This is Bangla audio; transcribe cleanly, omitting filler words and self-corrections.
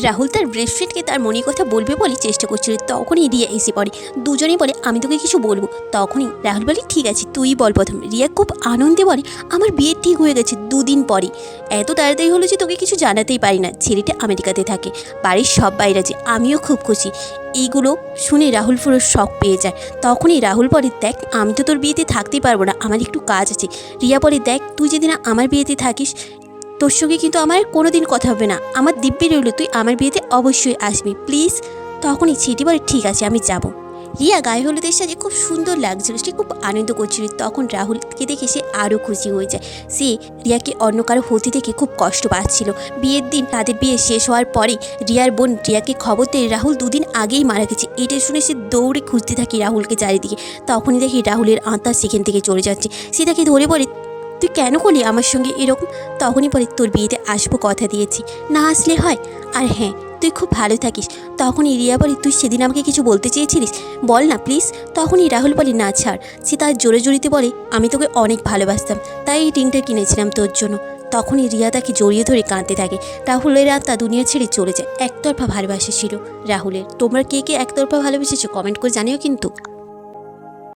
রাহুল তার বেস্ট ফ্রেন্ডকে তার মনের কথা বলবে বলে চেষ্টা করছিল, তখনই রিয়া এসে পড়ে। দুজনেই বলে আমি তোকে কিছু বলবো। তখনই রাহুল বলে ঠিক আছে তুই বল প্রথম। রিয়া খুব আনন্দে বলে আমার বিয়ে ঠিক হয়ে গেছে 2 দিন পরে। এত তাড়াতাড়ি হলো যে তোকে কিছু জানাতেই পারি না। ছেলেটা আমেরিকাতে থাকে, বাড়ির সব বাইরে আছে, আমিও খুব খুশি। এইগুলো শুনে রাহুল পুরো শক পেয়ে যায়। তখনই রাহুল বলে দেখ আমি তো তোর বিয়েতে থাকতেই পারবো না, আমার একটু কাজ আছে। রিয়া বলে দেখ তুই যেদিন আমার বিয়েতে থাকিস তোর সঙ্গে কিন্তু আমার কোনো দিন কথা হবে না, আমার দিব্যি রইল তুই আমার বিয়েতে অবশ্যই আসবি প্লিজ। তখনই ছেলেটি বলে ঠিক আছে আমি যাব। রিয়া গায়ে হলুদের সাজে খুব সুন্দর লাগছিল, সে খুব আনন্দ করছিল। তখন রাহুলকে দেখে সে আরও খুশি হয়ে যায়। সে রিয়াকে অন্য কারো হতে দেখে খুব কষ্ট পাচ্ছিল। বিয়ের দিন তাদের বিয়ে শেষ হওয়ার পরে রিয়ার বোন রিয়াকে খবর দেয় রাহুল 2 দিন আগেই মারা গেছে। এটা শুনে সে দৌড়ে খুঁজতে থাকে রাহুলকে চারিদিকে। তখনই দেখি রাহুলের আত্মা সেখান থেকে চলে যাচ্ছে। সে তাকে ধরে বলে তুই কেন করলি আমার সঙ্গে এরকম? তখনই বলে তোর বিয়েতে আসবো কথা দিয়েছি, না আসলে হয়? আর হ্যাঁ তুই খুব ভালো থাকিস। তখনই রিয়া বলে তুই সেদিন আমাকে কিছু বলতে চেয়েছিলিস, বল না প্লিজ। তখনই রাহুল বলে না ছাড়। সে তার জোরে জড়িতে বলে আমি তোকে অনেক ভালোবাসতাম, তাই এই রিংটা কিনেছিলাম তোর জন্য। তখনই রিয়া তাকে জড়িয়ে ধরে কাঁদতে থাকে। রাহুলের আত্মা দুনিয়া ছেড়ে চলে যায়। একতরফা ভালোবাসা ছিল রাহুলের। তোমরা কে কে একতরফা ভালোবেসেছো কমেন্ট করে জানিও কিন্তু।